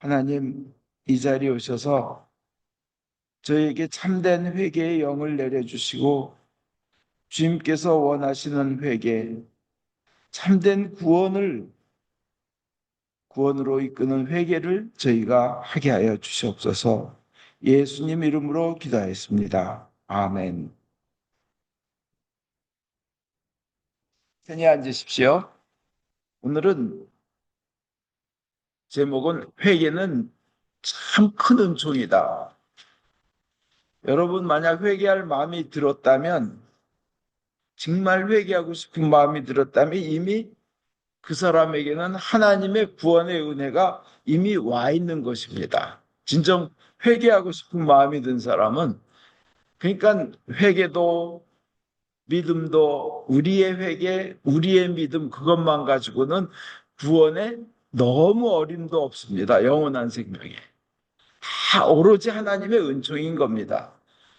하나님, 이 자리에 오셔서 저에게 참된 회개의 영을 내려주시고 주님께서 원하시는 회개, 참된 구원으로 이끄는 회개를 저희가 하게 하여 주시옵소서. 예수님 이름으로 기도하였습니다. 아멘. 편히 앉으십시오. 오늘은 제목은 회개는 참 큰 은총이다. 여러분 만약 회개할 마음이 들었다면, 정말 회개하고 싶은 마음이 들었다면 이미 그 사람에게는 하나님의 구원의 은혜가 이미 와 있는 것입니다. 진정 회개하고 싶은 마음이 든 사람은, 그러니까 회개도 믿음도 우리의 회개, 우리의 믿음 그것만 가지고는 구원에 너무 어림도 없습니다. 영원한 생명에. 다 오로지 하나님의 은총인 겁니다.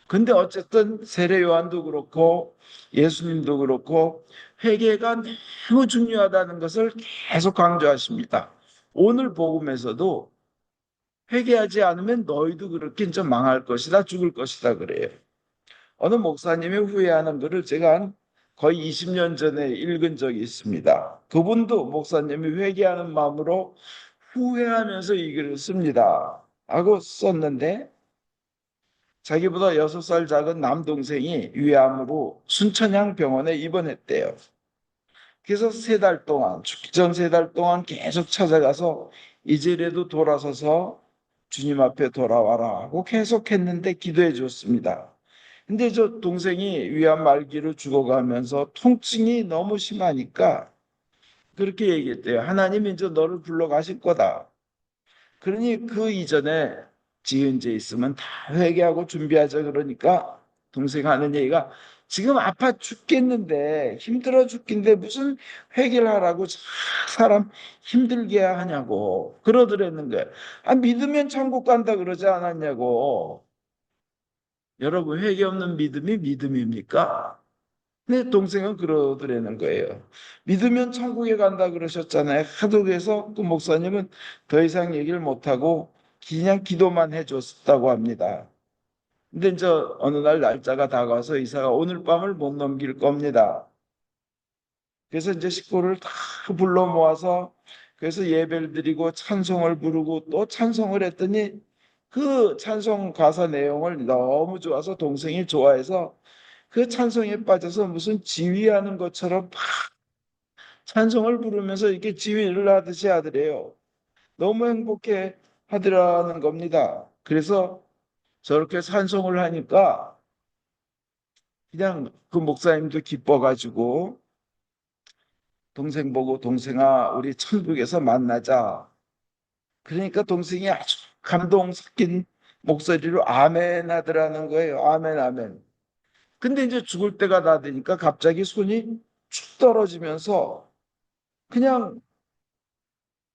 근데 어쨌든 세례 요한도 그렇고 예수님도 그렇고 회개가 너무 중요하다는 것을 계속 강조하십니다. 오늘 복음에서도 회개하지 않으면 너희도 그렇게 좀 망할 것이다, 죽을 것이다 그래요. 어느 목사님이 후회하는 글을 제가 한 거의 20년 전에 읽은 적이 있습니다. 그분도 목사님이 회개하는 마음으로 후회하면서 이 글을 씁니다 하고 썼는데, 자기보다 6살 작은 남동생이 위암으로 순천향 병원에 입원했대요. 그래서 3달 동안, 죽기 전 3달 동안 계속 찾아가서 이제라도 돌아서서 주님 앞에 돌아와라 하고 계속했는데 기도해 줬습니다. 근데 저 동생이 위암 말기로 죽어가면서 통증이 너무 심하니까 그렇게 얘기했대요. 하나님이 이제 너를 불러가실 거다. 그러니 그 이전에 지은 죄 있으면 다 회개하고 준비하자 그러니까 동생 하는 얘기가, 지금 아파 죽겠는데 힘들어 죽겠는데 무슨 회개를 하라고 사람 힘들게 하냐고 그러더라는 거예요. 아, 믿으면 천국 간다 그러지 않았냐고. 여러분, 회개 없는 믿음이 믿음입니까? 내 동생은 그러더라는 거예요. 믿으면 천국에 간다 그러셨잖아요. 하도 그래서 그 목사님은 더 이상 얘기를 못하고 그냥 기도만 해줬다고 합니다. 근데 이제 어느 날 날짜가 다가와서 이사가 오늘 밤을 못 넘길 겁니다. 그래서 이제 식구를 다 불러 모아서 그래서 예배를 드리고 찬송을 부르고 또 찬송을 했더니 그 찬송 가사 내용을 너무 좋아서 동생이 좋아해서 그 찬송에 빠져서 무슨 지휘하는 것처럼 막 찬송을 부르면서 이렇게 지휘를 하듯이 하더래요. 너무 행복해 하더라는 겁니다. 그래서 저렇게 찬송을 하니까 그냥 그 목사님도 기뻐가지고 동생 보고, 동생아 우리 천국에서 만나자. 그러니까 동생이 아주 감동 섞인 목소리로 아멘 하더라는 거예요. 아멘 아멘. 근데 이제 죽을 때가 다 되니까 갑자기 손이 축 떨어지면서 그냥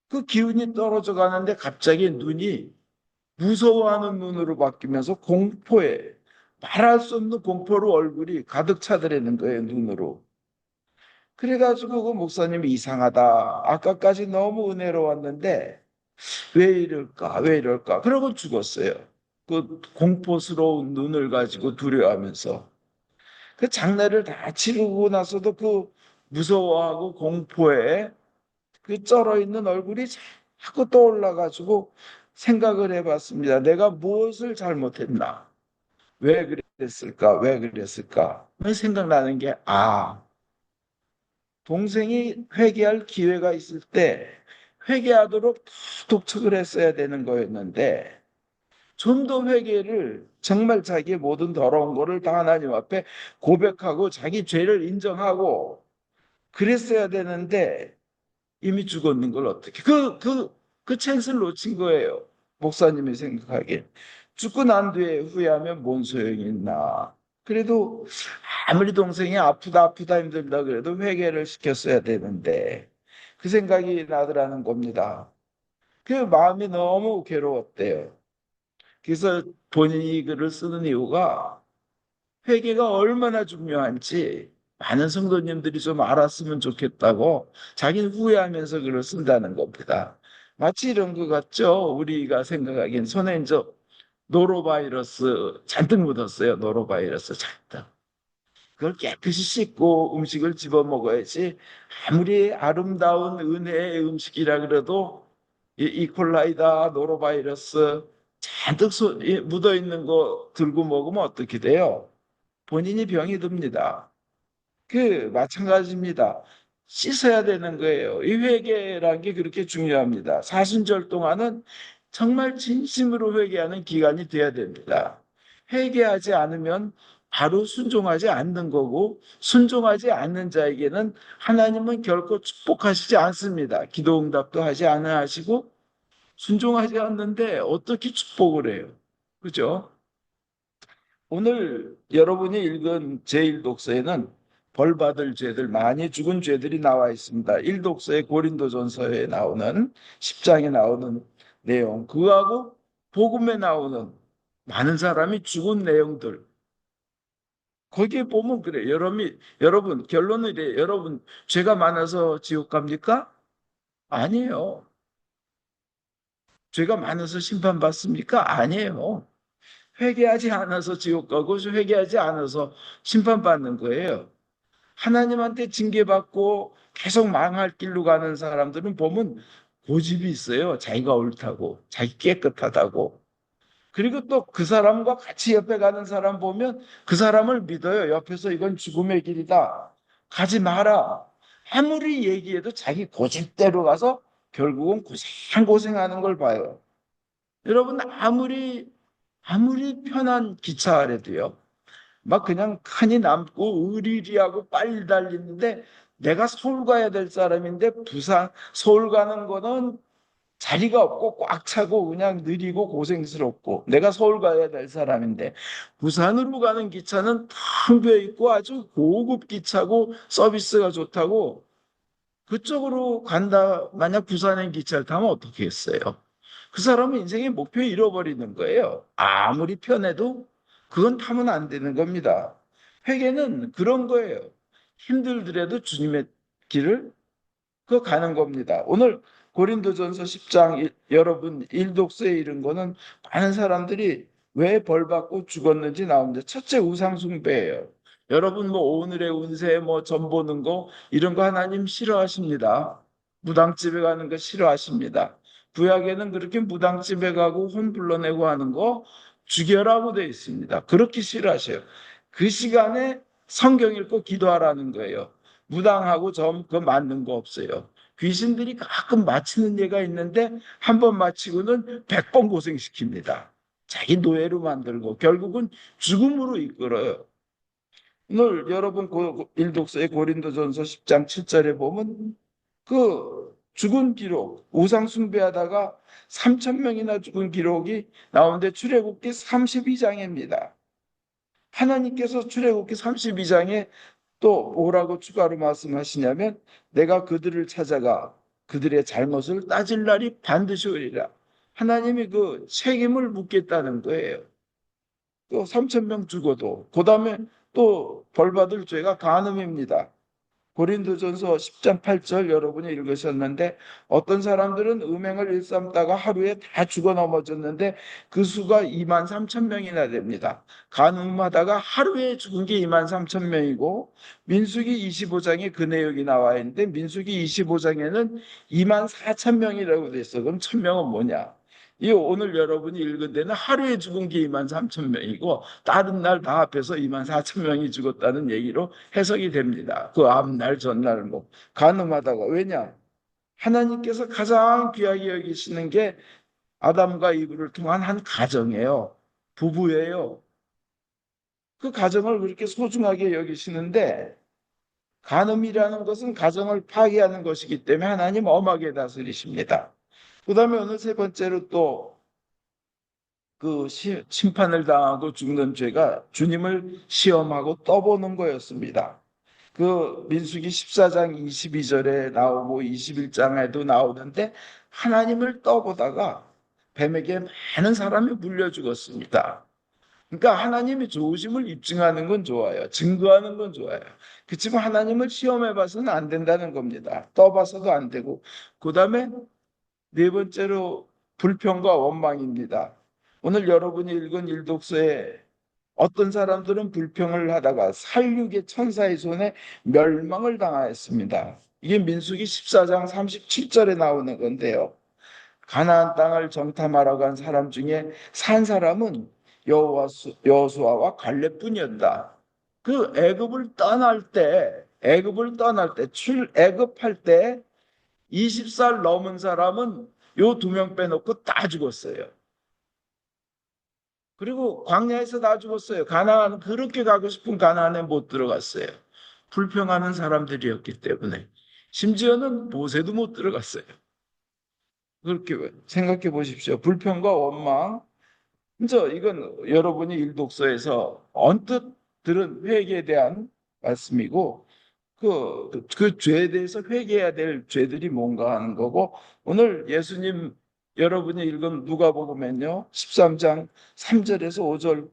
그 기운이 떨어져 가는데 갑자기 눈이 무서워하는 눈으로 바뀌면서 공포에, 말할 수 없는 공포로 얼굴이 가득 차더라는 거예요, 눈으로. 그래가지고 그 목사님이 이상하다. 아까까지 너무 은혜로웠는데 왜 이럴까, 왜 이럴까. 그러고 죽었어요. 그 공포스러운 눈을 가지고 두려워하면서. 그 장례를 다 치르고 나서도 그 무서워하고 공포에 그 쩔어 있는 얼굴이 자꾸 떠올라가지고 생각을 해봤습니다. 내가 무엇을 잘못했나? 왜 그랬을까? 왜 그랬을까? 생각나는 게, 동생이 회개할 기회가 있을 때 회개하도록 독촉을 했어야 되는 거였는데, 좀 더 회개를 정말 자기의 모든 더러운 거를 다 하나님 앞에 고백하고 자기 죄를 인정하고 그랬어야 되는데 이미 죽었는 걸 어떻게 그 찬스를 놓친 거예요. 목사님이 생각하기에 죽고 난 뒤에 후회하면 뭔 소용이 있나. 그래도 아무리 동생이 아프다 힘들다 그래도 회개를 시켰어야 되는데 그 생각이 나더라는 겁니다. 그 마음이 너무 괴로웠대요. 그래서 본인이 이 글을 쓰는 이유가 회개가 얼마나 중요한지 많은 성도님들이 좀 알았으면 좋겠다고 자기는 후회하면서 글을 쓴다는 겁니다. 마치 이런 것 같죠? 우리가 생각하기엔 손에 이제 노로바이러스 잔뜩 묻었어요. 노로바이러스 잔뜩. 그걸 깨끗이 씻고 음식을 집어 먹어야지. 아무리 아름다운 은혜의 음식이라 그래도 이 이콜라이다 노로바이러스 잔뜩 묻어 있는 거 들고 먹으면 어떻게 돼요? 본인이 병이 듭니다. 그 마찬가지입니다. 씻어야 되는 거예요. 이 회개라는 게 그렇게 중요합니다. 사순절 동안은 정말 진심으로 회개하는 기간이 돼야 됩니다. 회개하지 않으면 바로 순종하지 않는 거고, 순종하지 않는 자에게는 하나님은 결코 축복하시지 않습니다. 기도 응답도 하지 않아 하시고 순종하지 않는데 어떻게 축복을 해요? 그죠? 오늘 여러분이 읽은 제1독서에는 벌받을 죄들, 많이 죽은 죄들이 나와 있습니다. 1독서의 고린도전서에 나오는 10장에 나오는 내용, 그거하고 복음에 나오는 많은 사람이 죽은 내용들, 거기에 보면 그래. 여러분, 결론은 이래. 여러분, 죄가 많아서 지옥 갑니까? 아니에요. 죄가 많아서 심판받습니까? 아니에요. 회개하지 않아서 지옥 가고 회개하지 않아서 심판받는 거예요. 하나님한테 징계받고 계속 망할 길로 가는 사람들은 보면 고집이 있어요. 자기가 옳다고, 자기 깨끗하다고. 그리고 또 그 사람과 같이 옆에 가는 사람 보면 그 사람을 믿어요. 옆에서 이건 죽음의 길이다. 가지 마라. 아무리 얘기해도 자기 고집대로 가서 결국은 고생하는 걸 봐요. 여러분, 아무리 편한 기차 아래도요. 막 그냥 칸이 남고 의리리하고 빨리 달리는데 내가 서울 가야 될 사람인데 서울 가는 거는 자리가 없고 꽉 차고 그냥 느리고 고생스럽고 내가 서울 가야 될 사람인데 부산으로 가는 기차는 텅 비어 있고 아주 고급 기차고 서비스가 좋다고 그쪽으로 간다. 만약 부산행 기차를 타면 어떻게 했어요? 그 사람은 인생의 목표 잃어버리는 거예요. 아무리 편해도 그건 타면 안 되는 겁니다. 회개는 그런 거예요. 힘들더라도 주님의 길을 그 가는 겁니다. 오늘 고린도전서 10장 여러분 일독서에 이른 거는 많은 사람들이 왜 벌받고 죽었는지 나오는데 첫째 우상 숭배예요. 여러분 뭐 오늘의 운세 뭐 점 보는 거 이런 거 하나님 싫어하십니다. 무당집에 가는 거 싫어하십니다. 구약에는 그렇게 무당집에 가고 혼 불러내고 하는 거 죽여라고 되어 있습니다. 그렇게 싫어하셔요. 그 시간에 성경 읽고 기도하라는 거예요. 무당하고 그 맞는 거 없어요. 귀신들이 가끔 맞히는 예가 있는데 한 번 맞히고는 100번 고생시킵니다. 자기 노예로 만들고 결국은 죽음으로 이끌어요. 오늘 여러분 일독서의 고린도전서 10장 7절에 보면 그 죽은 기록, 우상 숭배하다가 3천 명이나 죽은 기록이 나오는데 출애굽기 32장입니다. 하나님께서 출애굽기 32장에 또 뭐라고 추가로 말씀하시냐면 내가 그들을 찾아가 그들의 잘못을 따질 날이 반드시 오리라. 하나님이 그 책임을 묻겠다는 거예요. 또 3천 명 죽어도 그다음에 또 벌받을 죄가 간음입니다. 고린도전서 10장 8절 여러분이 읽으셨는데 어떤 사람들은 음행을 일삼다가 하루에 다 죽어 넘어졌는데 그 수가 2만 3천 명이나 됩니다. 간음하다가 하루에 죽은 게 2만 3천 명이고 민수기 25장에 그 내용이 나와 있는데 민수기 25장에는 2만 4천 명이라고 돼 있어. 그럼 1,000명은 뭐냐? 이 오늘 여러분이 읽은 데는 하루에 죽은 게 2만 3천 명이고 다른 날 다 합해서 2만 4천 명이 죽었다는 얘기로 해석이 됩니다. 그 앞날 전날 뭐 간음하다가 왜냐? 하나님께서 가장 귀하게 여기시는 게 아담과 이브를 통한 한 가정이에요. 부부예요. 그 가정을 그렇게 소중하게 여기시는데 간음이라는 것은 가정을 파괴하는 것이기 때문에 하나님 엄하게 다스리십니다. 그다음에 어느 세 번째로 또 그 심판을 당하고 죽는 죄가 주님을 시험하고 떠보는 거였습니다. 그 민수기 14장 22절에 나오고 21장에도 나오는데 하나님을 떠보다가 뱀에게 많은 사람이 물려 죽었습니다. 그러니까 하나님이 좋으심을 입증하는 건 좋아요. 증거하는 건 좋아요. 그렇지만 하나님을 시험해 봐서는 안 된다는 겁니다. 떠봐서도 안 되고. 그다음에 네 번째로 불평과 원망입니다. 오늘 여러분이 읽은 일독서에 어떤 사람들은 불평을 하다가 살육의 천사의 손에 멸망을 당하였습니다. 이게 민수기 14장 37절에 나오는 건데요. 가나안 땅을 정탐하러 간 사람 중에 산 사람은 여호수아와 갈렙뿐이었다. 그 애굽을 떠날 때 출애굽할 때 20살 넘은 사람은 요 두 명 빼놓고 다 죽었어요. 그리고 광야에서 다 죽었어요. 가나안 그렇게 가고 싶은 가나안에 못 들어갔어요. 불평하는 사람들이었기 때문에. 심지어는 모세도 못 들어갔어요. 그렇게 생각해 보십시오. 불평과 원망. 이건 여러분이 일독서에서 언뜻 들은 회개에 대한 말씀이고 그 죄에 대해서 회개해야 될 죄들이 뭔가 하는 거고 오늘 예수님 여러분이 읽은 누가복음엔요 13장 3절에서 5절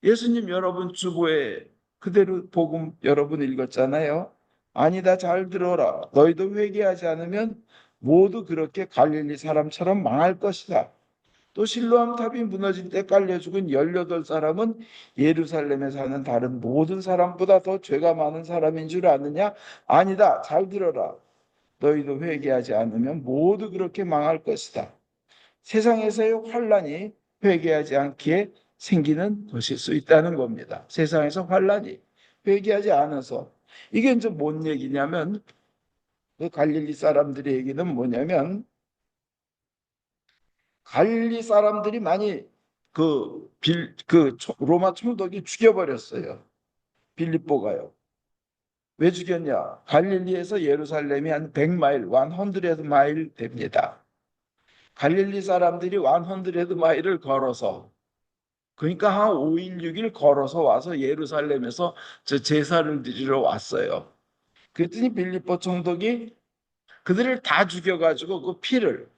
예수님 여러분 주보에 그대로 복음 여러분 읽었잖아요. 아니다 잘 들어라 너희도 회개하지 않으면 모두 그렇게 갈릴리 사람처럼 망할 것이다. 또 실로암 탑이 무너질 때 깔려 죽은 18사람은 예루살렘에 사는 다른 모든 사람보다 더 죄가 많은 사람인 줄 아느냐? 아니다. 잘 들어라. 너희도 회개하지 않으면 모두 그렇게 망할 것이다. 세상에서의 환란이 회개하지 않기에 생기는 것일 수 있다는 겁니다. 세상에서 환란이 회개하지 않아서 이게 이제 뭔 얘기냐면 그 갈릴리 사람들의 얘기는 뭐냐면 갈릴리 사람들이 많이 로마 총독이 죽여버렸어요. 빌립보가요. 왜 죽였냐? 갈릴리에서 예루살렘이 한 100마일, 100마일 됩니다. 갈릴리 사람들이 100마일을 걸어서 그러니까 한 5일, 6일 걸어서 와서 예루살렘에서 저 제사를 드리러 왔어요. 그랬더니 빌립보 총독이 그들을 다 죽여가지고 그 피를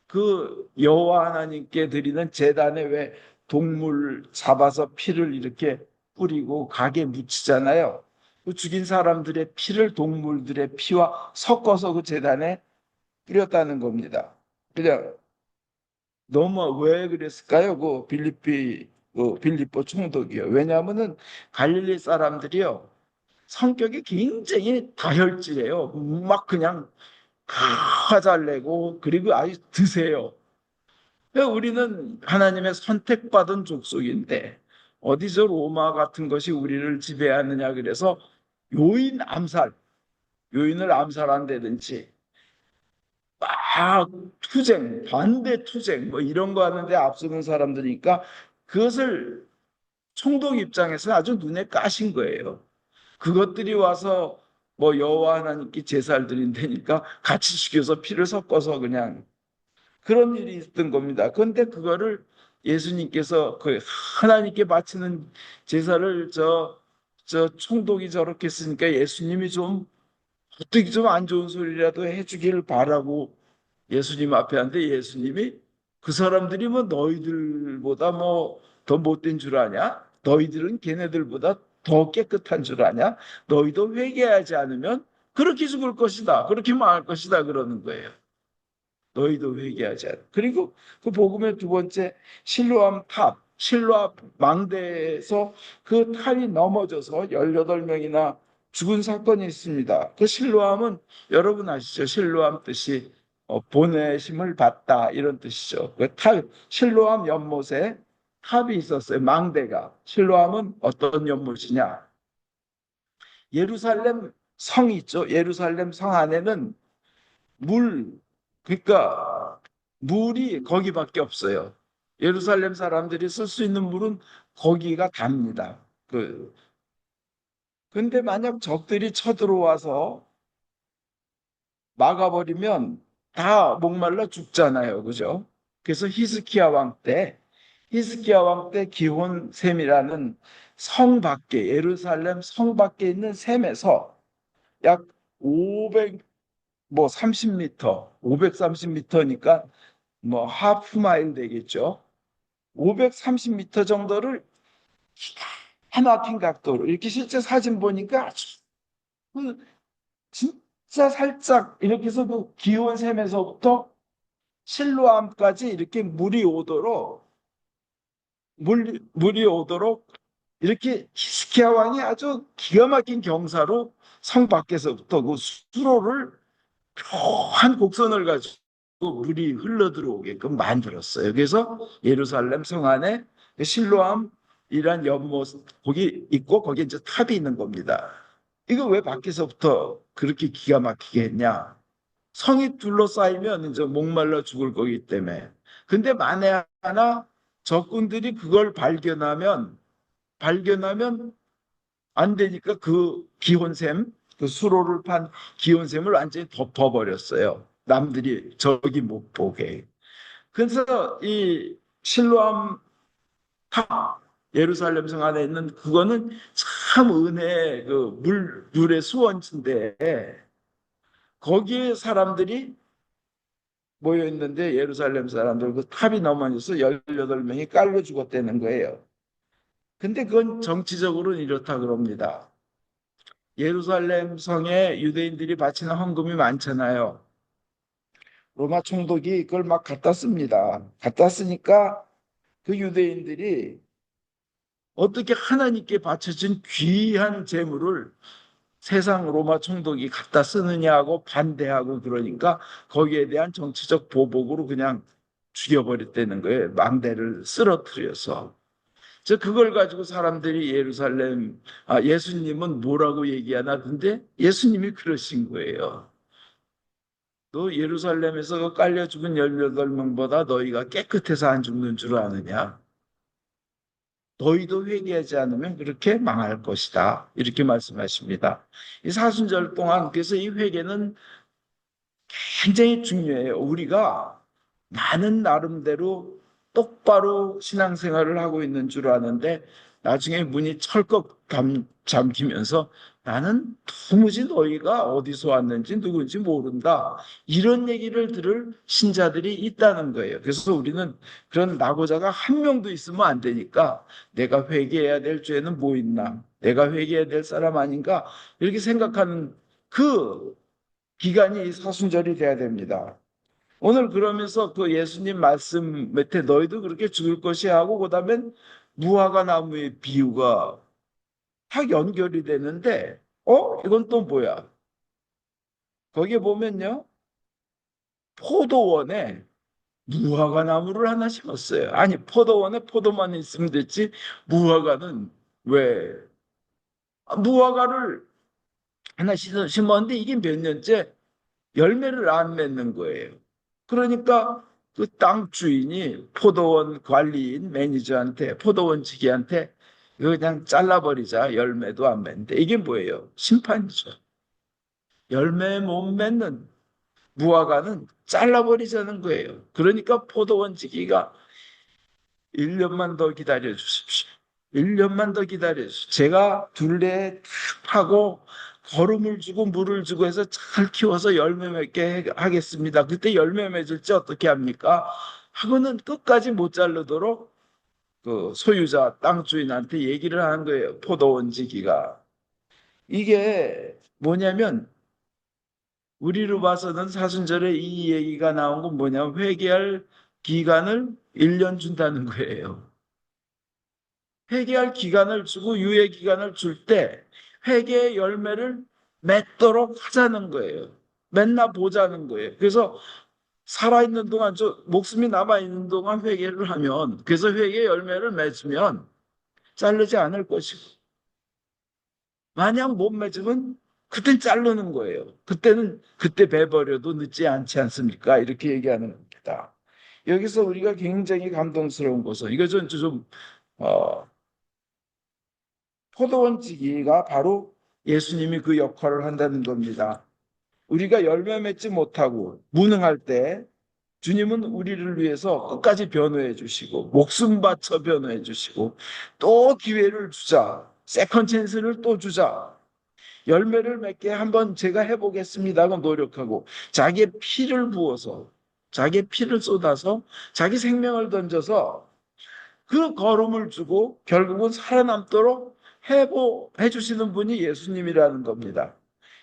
그 여호와 하나님께 드리는 제단에 왜 동물 잡아서 피를 이렇게 뿌리고 각에 묻히잖아요. 그 죽인 사람들의 피를 동물들의 피와 섞어서 그 제단에 뿌렸다는 겁니다. 그냥 너무 왜 그랬을까요? 그 빌립보 총독이요. 왜냐하면은 갈릴리 사람들이요 성격이 굉장히 다혈질해요. 막 그냥 화잘 내고 그리고 아주 드세요. 우리는 하나님의 선택받은 족속인데 어디서 로마 같은 것이 우리를 지배하느냐 그래서 요인 암살, 요인을 암살한다든지 막 투쟁, 반대 투쟁 뭐 이런 거 하는데 앞서는 사람들이니까 그것을 총독 입장에서는 아주 눈에 까신 거예요. 그것들이 와서 뭐 여호와 하나님께 제사를 드린다니까 같이 죽여서 피를 섞어서 그냥 그런 일이 있었던 겁니다. 그런데 그거를 예수님께서 그 하나님께 바치는 제사를 저 총독이 저렇게 했으니까 예수님이 좀 어떻게 좀 안 좋은 소리라도 해주기를 바라고 예수님 앞에 한데 예수님이 그 사람들이 뭐 너희들보다 뭐 더 못된 줄 아냐? 너희들은 걔네들보다 더 깨끗한 줄 아냐? 너희도 회개하지 않으면 그렇게 죽을 것이다. 그렇게 망할 것이다. 그러는 거예요. 너희도 회개하지 않아. 그리고 그 복음의 두 번째 실로암 망대에서 그 탑이 넘어져서 18명이나 죽은 사건이 있습니다. 그 실로암은 여러분 아시죠? 실로암 뜻이 보내심을 받다 이런 뜻이죠. 실로암 연못에 탑이 있었어요. 망대가. 실로암은 어떤 연못이냐? 예루살렘 성이 있죠. 예루살렘 성 안에는 물, 그러니까 물이 거기밖에 없어요. 예루살렘 사람들이 쓸 수 있는 물은 거기가 답니다. 근데 만약 적들이 쳐들어와서 막아버리면 다 목말라 죽잖아요. 그죠? 그래서 히스키야 왕 때 기혼샘이라는 성 밖에, 예루살렘 성 밖에 있는 샘에서 약 500, 뭐 30m, 530m니까 뭐 하프 마일 되겠죠. 530m 정도를 기가 막힌 각도로 이렇게 실제 사진 보니까 아주 그 진짜 살짝 이렇게 해서 그 기온샘에서부터 실로암까지 이렇게 물이 오도록 이렇게 히스기야 왕이 아주 기가 막힌 경사로 성 밖에서부터 그 수로를 한 곡선을 가지고 물이 흘러 들어오게끔 만들었어요. 그래서 예루살렘 성 안에 실로암이란 연못 거기 있고 거기에 이제 탑이 있는 겁니다. 이거 왜 밖에서부터 그렇게 기가 막히게 했냐? 성이 둘러싸이면 이제 목말라 죽을 거기 때문에. 근데 만에 하나 적군들이 그걸 발견하면 안 되니까 그 기혼샘, 그 수로를 판 기혼샘을 완전히 덮어버렸어요. 남들이 저기 못 보게. 그래서 이 실로암 탑, 예루살렘 성 안에 있는 그거는 참 은혜의 그 물의 수원인데 거기에 사람들이 모여 있는데 예루살렘 사람들 그 탑이 넘어져서 18명이 깔려 죽었다는 거예요. 근데 그건 정치적으로는 이렇다 그럽니다. 예루살렘 성에 유대인들이 바치는 헌금이 많잖아요. 로마 총독이 그걸 막 갖다 씁니다. 갖다 쓰니까 그 유대인들이 어떻게 하나님께 바쳐진 귀한 재물을 세상 로마 총독이 갖다 쓰느냐고 반대하고 그러니까 거기에 대한 정치적 보복으로 그냥 죽여버렸다는 거예요. 망대를 쓰러뜨려서. 그걸 가지고 사람들이 예수님은 뭐라고 얘기하나? 근데 예수님이 그러신 거예요. 너 예루살렘에서 그 깔려 죽은 18명보다 너희가 깨끗해서 안 죽는 줄 아느냐? 너희도 회개하지 않으면 그렇게 망할 것이다. 이렇게 말씀하십니다. 이 사순절 동안 그래서 이 회개는 굉장히 중요해요. 우리가 나는 나름대로 똑바로 신앙생활을 하고 있는 줄 아는데 나중에 문이 철컥 잠기면서 나는 도무지 너희가 어디서 왔는지 누군지 모른다. 이런 얘기를 들을 신자들이 있다는 거예요. 그래서 우리는 그런 낙오자가 한 명도 있으면 안 되니까 내가 회개해야 될 죄는 뭐 있나? 내가 회개해야 될 사람 아닌가? 이렇게 생각하는 그 기간이 사순절이 돼야 됩니다. 오늘 그러면서 그 예수님 말씀 밑에 너희도 그렇게 죽을 것이야 하고 그다음엔 무화과 나무의 비유가 딱 연결이 되는데 이건 또 뭐야? 거기에 보면요. 포도원에 무화과 나무를 하나 심었어요. 아니 포도원에 포도만 있으면 됐지 무화과는 왜 무화과를 하나 심었는데 이게 몇 년째 열매를 안 맺는 거예요. 그러니까 그 땅 주인이 포도원 관리인 매니저한테 포도원 지기한테 이거 그냥 잘라버리자 열매도 안 맺는데 이게 뭐예요? 심판이죠. 열매 못 맺는 무화과는 잘라버리자는 거예요. 그러니까 포도원 지기가 1년만 더 기다려 주십시오. 1년만 더 기다려 주십시오. 제가 둘레 탁 파고 거름을 주고 물을 주고 해서 잘 키워서 열매 맺게 하겠습니다. 그때 열매 맺을지 어떻게 합니까? 하고는 끝까지 못 자르도록 그 소유자 땅 주인한테 얘기를 하는 거예요. 포도원 지기가. 이게 뭐냐면 우리로 봐서는 사순절에 이 얘기가 나온 건 뭐냐면 회개할 기간을 1년 준다는 거예요. 회개할 기간을 주고 유예 기간을 줄 때 회개의 열매를 맺도록 하자는 거예요. 맨날 보자는 거예요. 그래서 살아있는 동안 목숨이 남아있는 동안 회개를 하면 그래서 회개의 열매를 맺으면 자르지 않을 것이고 만약 못 맺으면 그땐 자르는 거예요. 그때 베버려도 늦지 않지 않습니까? 이렇게 얘기하는 겁니다. 여기서 우리가 굉장히 감동스러운 것은 이거 좀 포도원지기가 바로 예수님이 그 역할을 한다는 겁니다. 우리가 열매 맺지 못하고 무능할 때 주님은 우리를 위해서 끝까지 변호해 주시고 목숨 바쳐 변호해 주시고 또 기회를 주자. 세컨 찬스를 또 주자. 열매를 맺게 한번 제가 해보겠습니다 하고 노력하고 자기의 피를 부어서 자기의 피를 쏟아서 자기 생명을 던져서 그 걸음을 주고 결국은 살아남도록 해주시는 분이 예수님이라는 겁니다.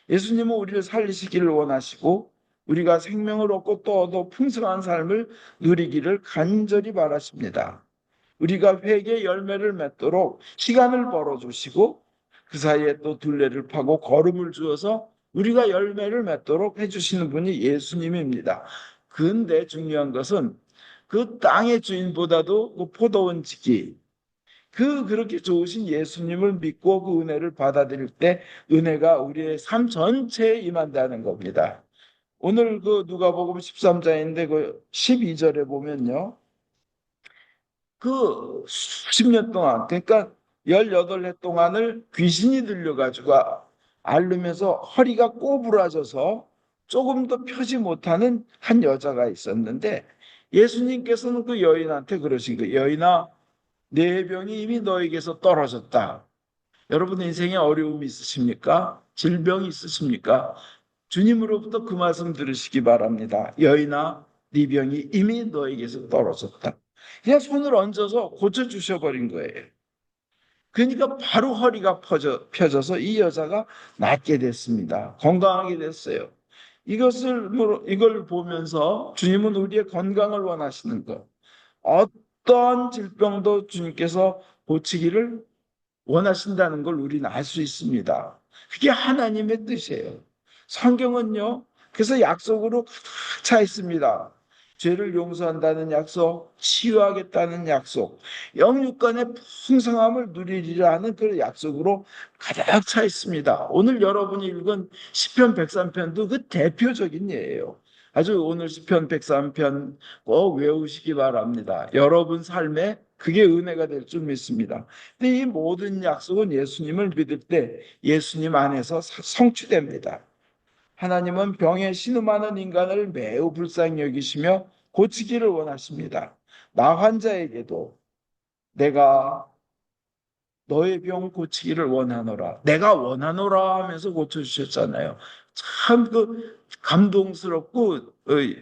예수님은 우리를 살리시기를 원하시고 우리가 생명을 얻고 또 얻어 풍성한 삶을 누리기를 간절히 바라십니다. 우리가 회개 열매를 맺도록 시간을 벌어주시고 그 사이에 또 둘레를 파고 걸음을 주어서 우리가 열매를 맺도록 해주시는 분이 예수님입니다. 그런데 중요한 것은 그 땅의 주인보다도 그 포도원지기 그렇게 좋으신 예수님을 믿고 그 은혜를 받아들일 때 은혜가 우리의 삶 전체에 임한다는 겁니다. 오늘 그 누가복음 13장인데 그 12절에 보면요. 그 수십 년 동안 그러니까 18해 동안을 귀신이 들려가지고 앓으면서 허리가 꼬부라져서 조금도 펴지 못하는 한 여자가 있었는데 예수님께서는 그 여인한테 그러신 거예요. 여인아, 내 병이 이미 너에게서 떨어졌다. 여러분 인생에 어려움이 있으십니까? 질병이 있으십니까? 주님으로부터 그 말씀 들으시기 바랍니다. 여인아, 네 병이 이미 너에게서 떨어졌다. 그냥 손을 얹어서 고쳐주셔버린 거예요. 그러니까 바로 허리가 펴져서 이 여자가 낫게 됐습니다. 건강하게 됐어요. 이걸 보면서 주님은 우리의 건강을 원하시는 것. 어떤 질병도 주님께서 고치기를 원하신다는 걸 우리는 알 수 있습니다. 그게 하나님의 뜻이에요. 성경은요, 그래서 약속으로 가득 차 있습니다. 죄를 용서한다는 약속, 치유하겠다는 약속, 영육간의 풍성함을 누리리라 하는 그 약속으로 가득 차 있습니다. 오늘 여러분이 읽은 시편 103편도 그 대표적인 예예요. 아주 오늘 시편 103편 꼭 외우시기 바랍니다. 여러분 삶에 그게 은혜가 될 줄 믿습니다. 근데 이 모든 약속은 예수님을 믿을 때 예수님 안에서 성취됩니다. 하나님은 병에 신음하는 인간을 매우 불쌍히 여기시며 고치기를 원하십니다. 나 환자에게도 내가 너의 병 고치기를 원하노라. 내가 원하노라 하면서 고쳐주셨잖아요. 참 그 감동스럽고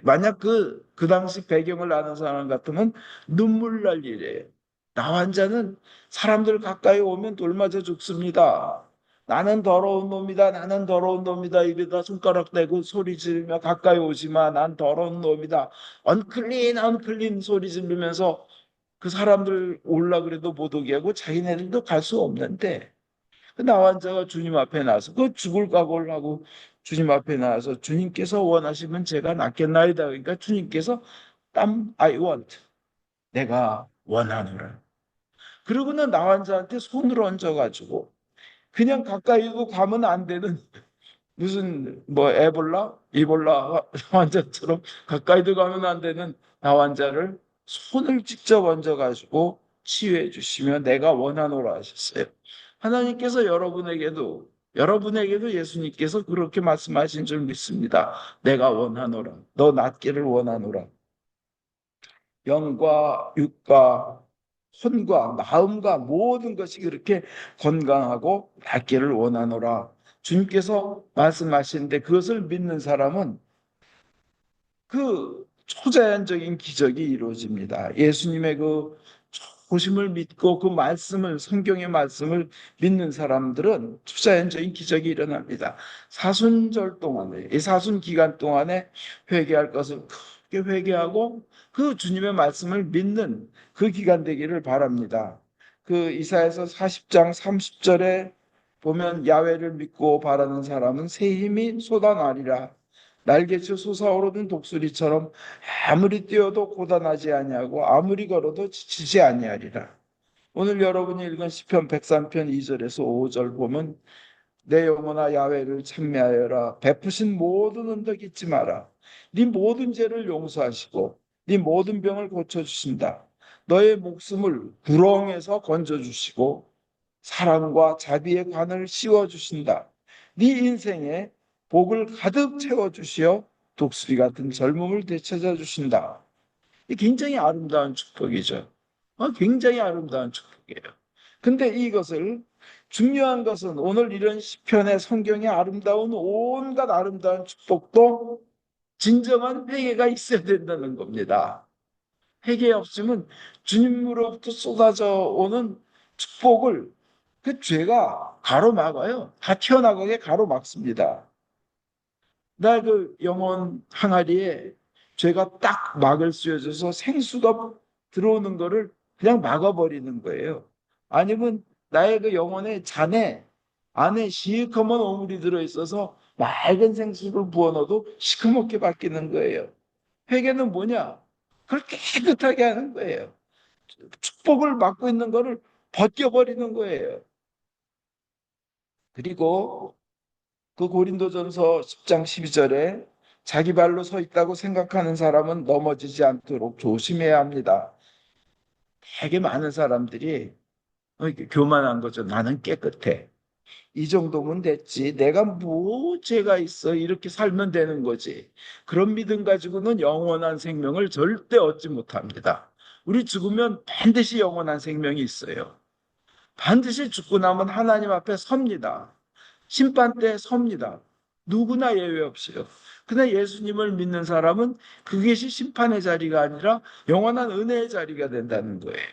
만약 그 당시 배경을 아는 사람 같으면 눈물 날 일이에요. 나 환자는 사람들 가까이 오면 돌맞아 죽습니다. 나는 더러운 놈이다. 나는 더러운 놈이다. 입에다 손가락 대고 소리 지르며 가까이 오지 마. 난 더러운 놈이다. 언클린 언클린 소리 지르면서 그 사람들 올라 그래도 못 오게 하고 자기네들도 갈 수 없는데 그 나환자가 주님 앞에 나서 그 죽을 각오를 하고 주님 앞에 나와서 주님께서 원하시면 제가 낫겠나이다. 그러니까 주님께서 I want 내가 원하노라. 그러고는 나환자한테 손을 얹어가지고 그냥 가까이도 가면 안 되는 무슨 뭐 이볼라 환자처럼 가까이도 가면 안 되는 나 환자를 손을 직접 얹어가지고 치유해 주시며 내가 원하노라 하셨어요. 하나님께서 여러분에게도 예수님께서 그렇게 말씀하신 줄 믿습니다. 내가 원하노라. 너 낫기를 원하노라. 영과 육과 혼과 마음과 모든 것이 그렇게 건강하고 낫기를 원하노라. 주님께서 말씀하시는데 그것을 믿는 사람은 그 초자연적인 기적이 이루어집니다. 예수님의 그 보심을 믿고 그 말씀을 성경의 말씀을 믿는 사람들은 초자연적인 기적이 일어납니다. 사순절 동안에 이 사순 기간 동안에 회개할 것을 크게 회개하고 그 주님의 말씀을 믿는 그 기간 되기를 바랍니다. 그 이사야서 40장 30절에 보면 야훼를 믿고 바라는 사람은 새 힘이 솟아나리라. 날개쳐 솟아오르는 독수리처럼 아무리 뛰어도 고단하지 아니하고 아무리 걸어도 지치지 아니하리라. 오늘 여러분이 읽은 시편 103편 2절에서 5절 보면 내 영혼아 야훼를 찬미하여라. 베푸신 모든 은덕 잊지 마라. 네 모든 죄를 용서하시고 네 모든 병을 고쳐주신다. 너의 목숨을 구렁에서 건져주시고 사랑과 자비의 관을 씌워주신다. 네 인생에 복을 가득 채워주시어 독수리 같은 젊음을 되찾아 주신다. 이 굉장히 아름다운 축복이죠. 굉장히 아름다운 축복이에요. 근데 이것을 중요한 것은 오늘 이런 시편의 성경의 아름다운 온갖 아름다운 축복도 진정한 회개가 있어야 된다는 겁니다. 회개 없으면 주님으로부터 쏟아져 오는 축복을 그 죄가 가로막아요. 다 튀어나가게 가로막습니다. 나 그 영혼 항아리에 죄가 딱 막을 씌워져서 생수가 들어오는 거를 그냥 막아버리는 거예요. 아니면 나의 그 영혼의 잔에 안에 시커먼 오물이 들어있어서 맑은 생수를 부어 넣어도 시커멓게 바뀌는 거예요. 회개는 뭐냐? 그걸 깨끗하게 하는 거예요. 축복을 막고 있는 거를 벗겨버리는 거예요. 그리고 그 고린도전서 10장 12절에 자기 발로 서 있다고 생각하는 사람은 넘어지지 않도록 조심해야 합니다. 되게 많은 사람들이 이렇게 교만한 거죠. 나는 깨끗해. 이 정도면 됐지. 내가 뭐 죄가 있어. 이렇게 살면 되는 거지. 그런 믿음 가지고는 영원한 생명을 절대 얻지 못합니다. 우리 죽으면 반드시 영원한 생명이 있어요. 반드시 죽고 나면 하나님 앞에 섭니다. 심판대에 섭니다. 누구나 예외 없이요. 그러나 예수님을 믿는 사람은 그것이 심판의 자리가 아니라 영원한 은혜의 자리가 된다는 거예요.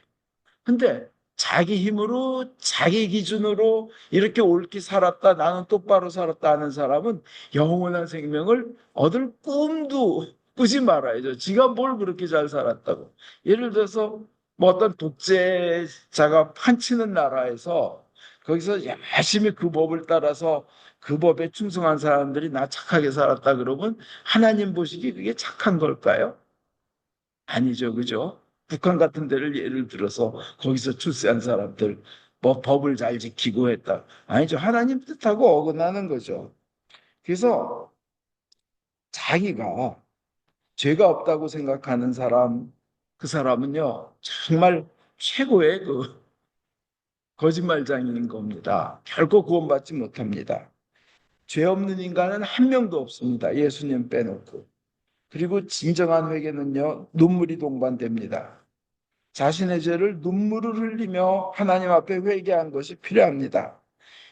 근데 자기 힘으로 자기 기준으로 이렇게 옳게 살았다, 나는 똑바로 살았다 하는 사람은 영원한 생명을 얻을 꿈도 꾸지 말아야죠. 지가 뭘 그렇게 잘 살았다고. 예를 들어서 뭐 어떤 독재자가 판치는 나라에서 거기서 열심히 그 법을 따라서 그 법에 충성한 사람들이 나 착하게 살았다 그러면 하나님 보시기 그게 착한 걸까요? 아니죠, 그죠? 북한 같은 데를 예를 들어서 거기서 출세한 사람들 뭐 법을 잘 지키고 했다. 아니죠. 하나님 뜻하고 어긋나는 거죠. 그래서 자기가 죄가 없다고 생각하는 사람, 그 사람은요, 정말 최고의 그 거짓말장인 겁니다. 결코 구원받지 못합니다. 죄 없는 인간은 한 명도 없습니다. 예수님 빼놓고. 그리고 진정한 회개는요, 눈물이 동반됩니다. 자신의 죄를 눈물을 흘리며 하나님 앞에 회개한 것이 필요합니다.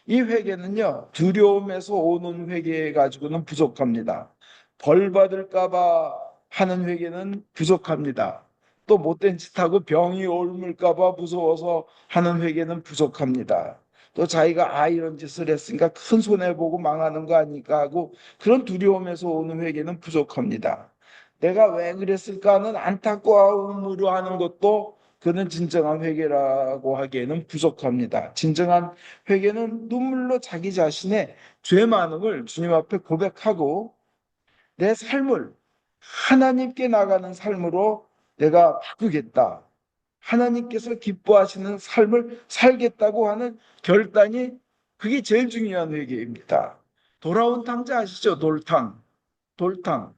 이 회개는요, 두려움에서 오는 회개 가지고는 부족합니다. 벌 받을까봐 하는 회개는 부족합니다. 또 못된 짓하고 병이 옮을까봐 무서워서 하는 회개는 부족합니다. 또 자기가 이런 짓을 했으니까 큰 손해보고 망하는 거 아닐까 하고 그런 두려움에서 오는 회개는 부족합니다. 내가 왜 그랬을까 하는 안타까움으로 하는 것도 그는 진정한 회개라고 하기에는 부족합니다. 진정한 회개는 눈물로 자기 자신의 죄 많음을 주님 앞에 고백하고 내 삶을 하나님께 나가는 삶으로 내가 바꾸겠다. 하나님께서 기뻐하시는 삶을 살겠다고 하는 결단이 그게 제일 중요한 회개입니다. 돌아온 탕자 아시죠? 돌탕. 돌탕.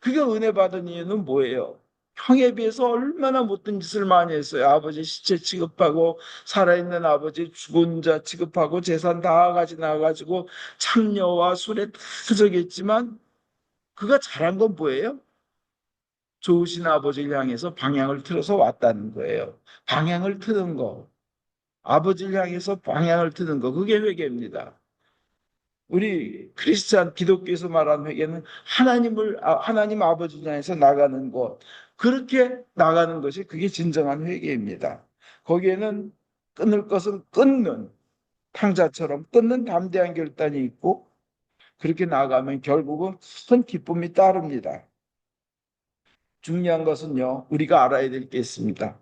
그게 은혜 받은 이유는 뭐예요? 형에 비해서 얼마나 못된 짓을 많이 했어요. 아버지 시체 취급하고 살아있는 아버지 죽은 자 취급하고 재산 다 가지 나가지고 창녀와 술에 다 저겠지만 그가 잘한 건 뭐예요? 좋으신 아버지를 향해서 방향을 틀어서 왔다는 거예요. 방향을 트는 거. 아버지를 향해서 방향을 트는 거. 그게 회개입니다. 우리 크리스찬 기독교에서 말하는 회개는 하나님 아버지 향해서 나가는 것. 그렇게 나가는 것이 그게 진정한 회개입니다. 거기에는 끊을 것은 끊는 탕자처럼 끊는 담대한 결단이 있고 그렇게 나가면 결국은 큰 기쁨이 따릅니다. 중요한 것은요, 우리가 알아야 될 게 있습니다.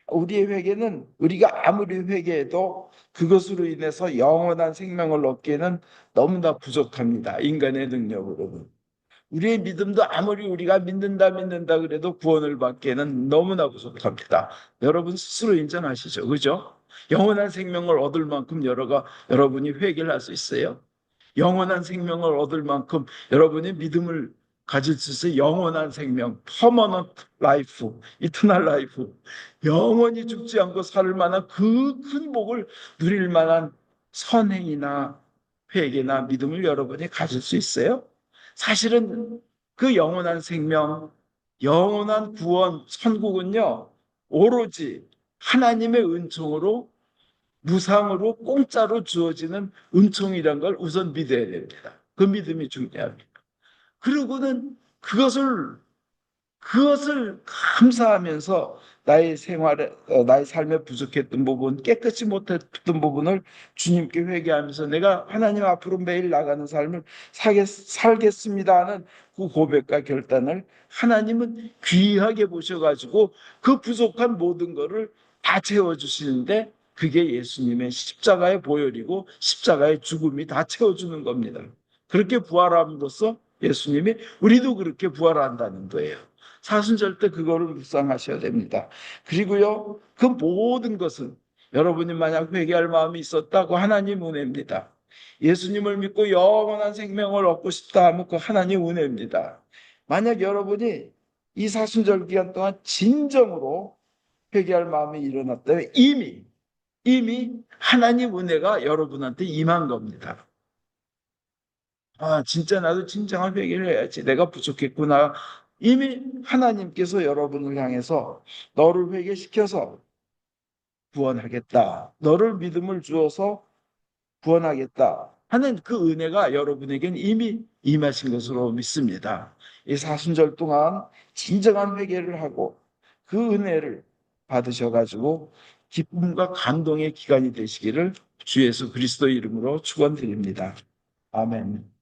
우리의 회개는 우리가 아무리 회개해도 그것으로 인해서 영원한 생명을 얻기에는 너무나 부족합니다. 인간의 능력으로는. 우리의 믿음도 아무리 우리가 믿는다 그래도 구원을 받기에는 너무나 부족합니다. 여러분 스스로 인정하시죠. 그죠? 영원한 생명을 얻을 만큼 여러분이 회개를 할 수 있어요? 영원한 생명을 얻을 만큼 여러분이 믿음을 가질 수 있어요. 영원한 생명, permanent life, eternal life. 영원히 죽지 않고 살 만한 그 큰 복을 누릴 만한 선행이나 회개나 믿음을 여러분이 가질 수 있어요? 사실은 그 영원한 생명, 영원한 구원, 천국은요, 오로지 하나님의 은총으로 무상으로 공짜로 주어지는 은총이란 걸 우선 믿어야 됩니다. 그 믿음이 중요합니다. 그리고는 그것을 감사하면서 나의 생활에, 나의 삶에 부족했던 부분, 깨끗이 못했던 부분을 주님께 회개하면서 내가 하나님 앞으로 매일 나가는 삶을 살겠습니다 하는 그 고백과 결단을 하나님은 귀하게 보셔가지고 그 부족한 모든 것을 다 채워주시는데, 그게 예수님의 십자가의 보혈이고 십자가의 죽음이 다 채워주는 겁니다. 그렇게 부활함으로써 예수님이 우리도 그렇게 부활한다는 거예요. 사순절 때 그거를 묵상하셔야 됩니다. 그리고요, 그 모든 것은 여러분이 만약 회개할 마음이 있었다고 하나님 은혜입니다. 예수님을 믿고 영원한 생명을 얻고 싶다 하면 그 하나님 은혜입니다. 만약 여러분이 이 사순절 기간 동안 진정으로 회개할 마음이 일어났다면 이미 하나님 은혜가 여러분한테 임한 겁니다. 아, 진짜 나도 진정한 회개를 해야지. 내가 부족했구나. 이미 하나님께서 여러분을 향해서 너를 회개시켜서 구원하겠다. 너를 믿음을 주어서 구원하겠다 하는 그 은혜가 여러분에게는 이미 임하신 것으로 믿습니다. 이 사순절 동안 진정한 회개를 하고 그 은혜를 받으셔가지고 기쁨과 감동의 기간이 되시기를 주 예수 그리스도 이름으로 축원드립니다. 아멘.